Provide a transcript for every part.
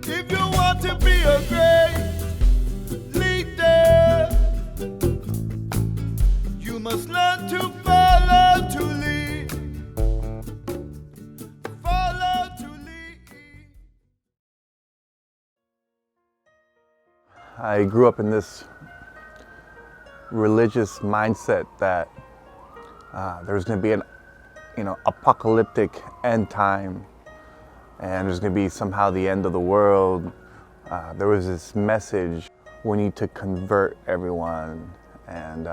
If you want to be a great leader, you must learn to follow to lead. Follow to lead. I grew up in this religious mindset that there was going to be an, apocalyptic end time, and there's going to be somehow the end of the world. There was this message: we need to convert everyone, and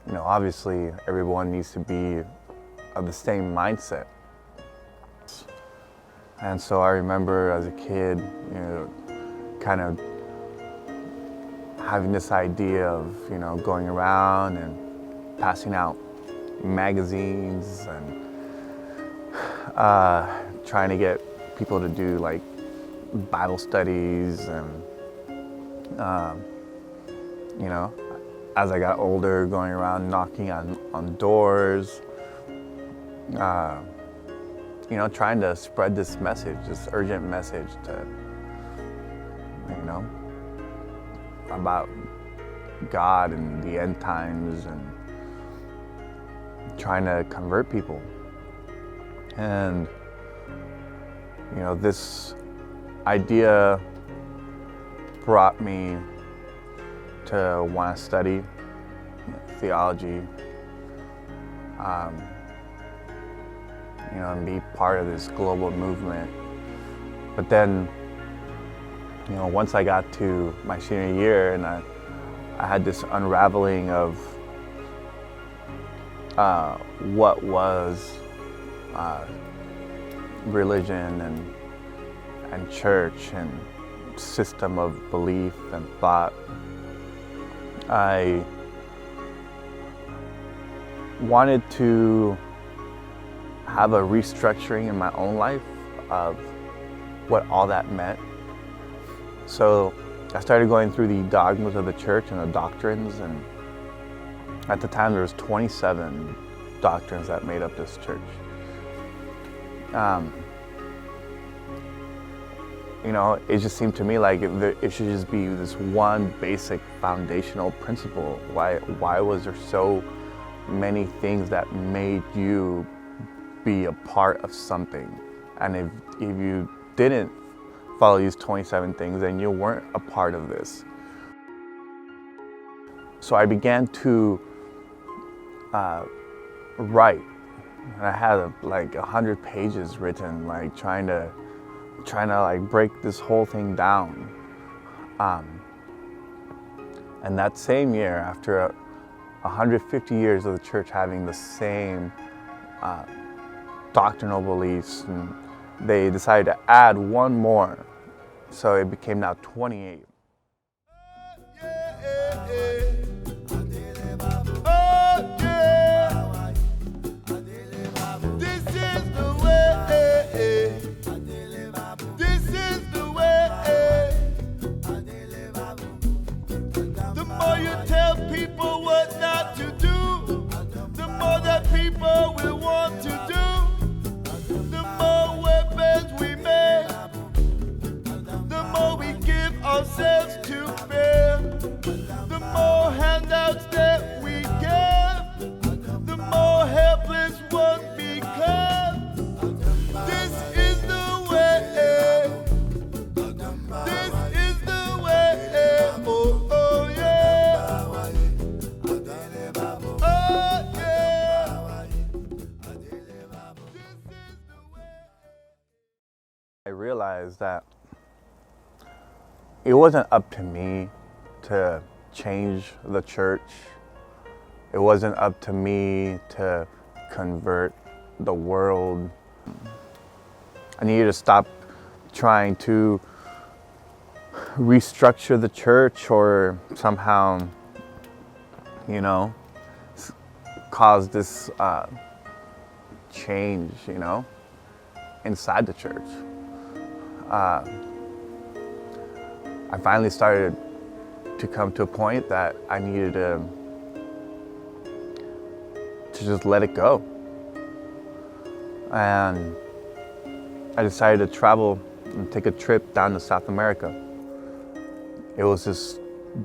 obviously everyone needs to be of the same mindset. And so I remember as a kid, kind of having this idea of, going around and passing out magazines and trying to get people to do like Bible studies, and as I got older, going around knocking on doors, trying to spread this message, this urgent message to, about God and the end times, and trying to convert people. And this idea brought me to want to study theology, and be part of this global movement. But then, once I got to my senior year, and I had this unraveling of what was religion and church and system of belief and thought. I wanted to have a restructuring in my own life of what all that meant. So I started going through the dogmas of the church and the doctrines, and at the time there was 27 doctrines that made up this church. It just seemed to me like it should just be this one basic foundational principle. Why was there so many things that made you be a part of something? And if you didn't follow these 27 things, then you weren't a part of this. So I began to write. And I had like 100 pages written, like trying to like break this whole thing down. And that same year, after 150 years of the church having the same doctrinal beliefs, and they decided to add one more, so it became now 28. People what not to do, the more that people will want to do, the more weapons we make, the more we give ourselves to bear, the more handouts that we give, the more helpless one becomes. This is the way, this is the way, oh yeah. I realized that it wasn't up to me to change the church. It wasn't up to me to convert the world. I needed to stop trying to restructure the church or somehow, cause this change, inside the church. I finally started to come to a point that I needed to just let it go. And I decided to travel and take a trip down to South America. It was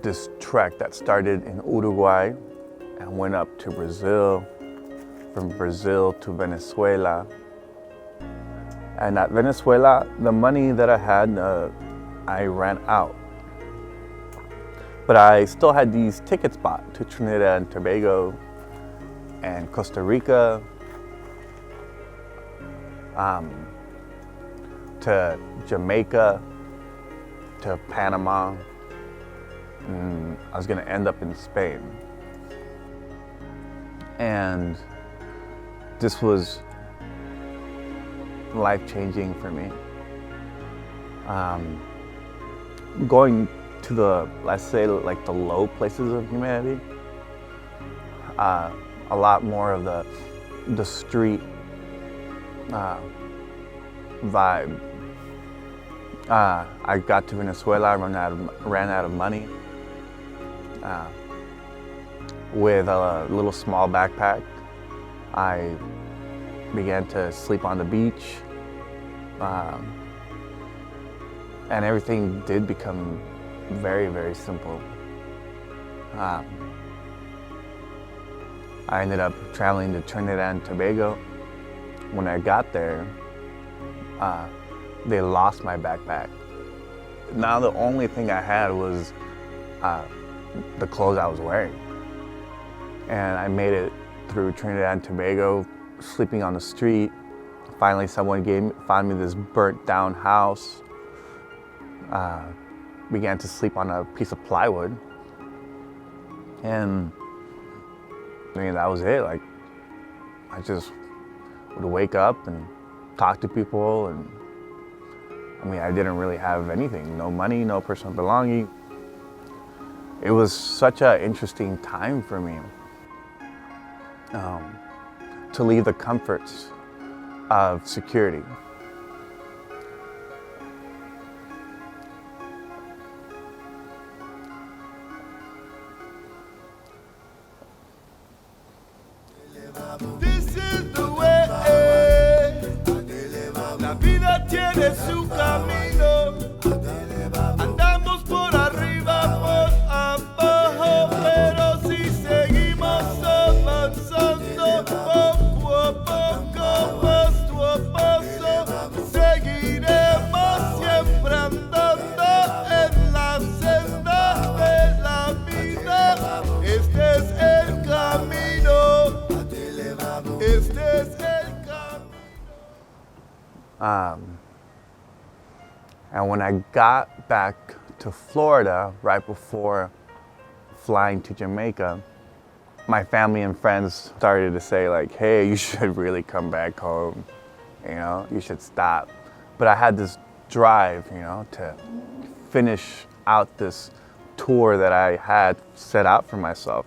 this trek that started in Uruguay and went up to Brazil, from Brazil to Venezuela. And at Venezuela, the money that I had, I ran out. But I still had these tickets bought to Trinidad and Tobago and Costa Rica, to Jamaica, to Panama, and I was gonna end up in Spain. And this was life-changing for me. Going to the, let's say, like the low places of humanity, a lot more of the street vibe. I got to Venezuela, I ran out of money. With a little small backpack, I began to sleep on the beach, and everything did become very, very simple. I ended up traveling to Trinidad and Tobago. When I got there, they lost my backpack. Now the only thing I had was the clothes I was wearing. And I made it through Trinidad and Tobago, sleeping on the street. Finally, someone found me this burnt down house. Began to sleep on a piece of plywood. And I mean, that was it. Like, I just would wake up and talk to people, and I mean, I didn't really have anything, no money, no personal belonging. It was such an interesting time for me to leave the comforts of security. This is the way. La vida tiene su camino. Andamos por arriba, por abajo, pero si seguimos avanzando poco a poco, paso a paso, seguiremos siempre andando en la senda de la vida. Este es el camino. Este es el camino. And when I got back to Florida, right before flying to Jamaica, my family and friends started to say, like, hey, you should really come back home, you know, you should stop. But I had this drive, you know, to finish out this tour that I had set out for myself.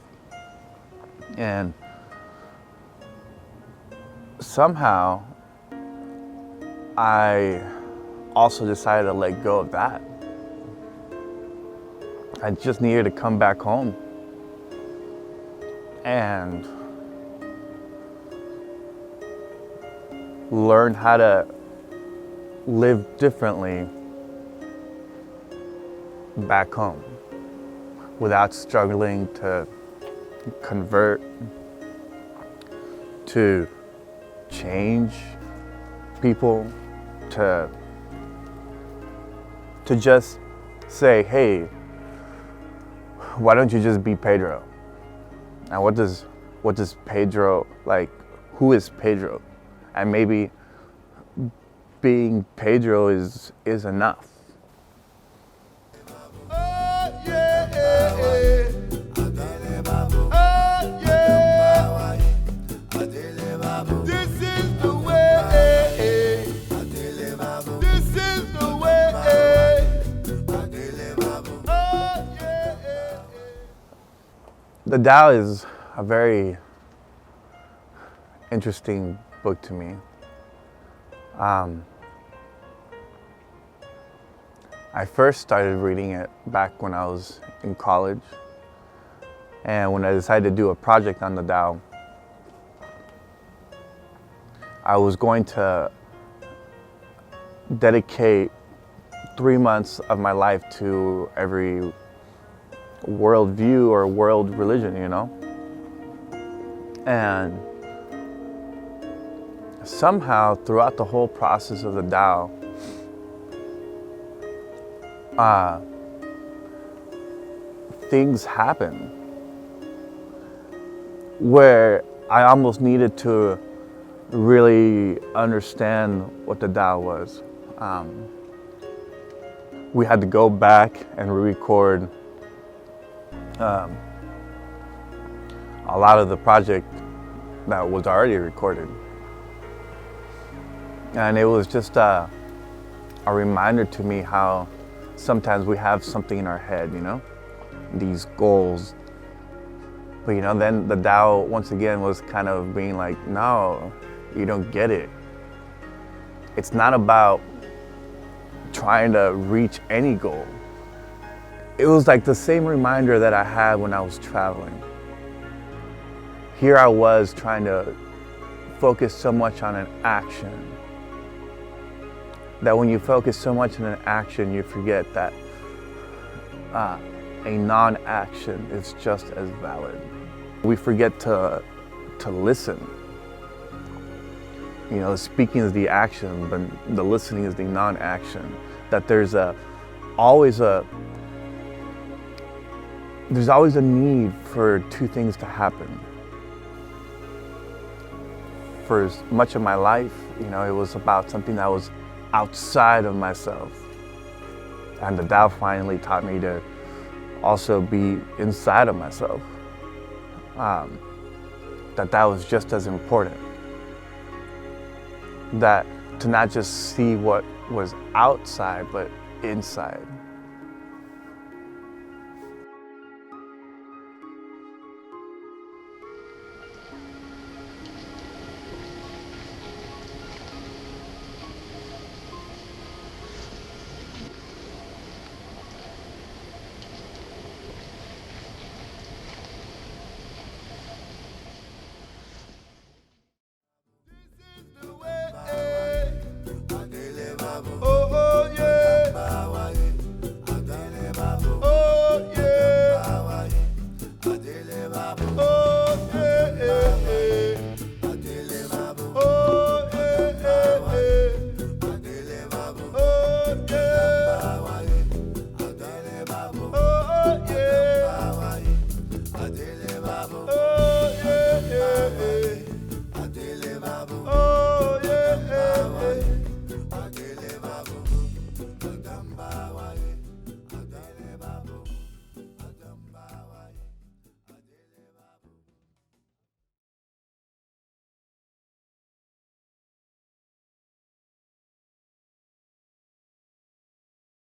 And somehow I also decided to let go of that. I just needed to come back home and learn how to live differently back home without struggling to convert, to change people, to just say, hey, why don't you just be Pedro? And what does Pedro, like, who is Pedro? And maybe being Pedro is enough. The Tao is a very interesting book to me. I first started reading it back when I was in college, and when I decided to do a project on the Tao, I was going to dedicate 3 months of my life to every worldview or world religion, you know? And somehow throughout the whole process of the Tao, things happen where I almost needed to really understand what the Tao was. We had to go back and re-record a lot of the project that was already recorded. And it was just a reminder to me how sometimes we have something in our head, you know, these goals. But you know, then the Tao once again was kind of being like, no, you don't get it. It's not about trying to reach any goal. It was like the same reminder that I had when I was traveling. Here I was trying to focus so much on an action, that when you focus so much on an action, you forget that a non-action is just as valid. We forget to listen. You know, speaking is the action, but the listening is the non-action. That there's always a need for two things to happen. For much of my life, you know, it was about something that was outside of myself. And the Tao finally taught me to also be inside of myself. That was just as important. That to not just see what was outside, but inside.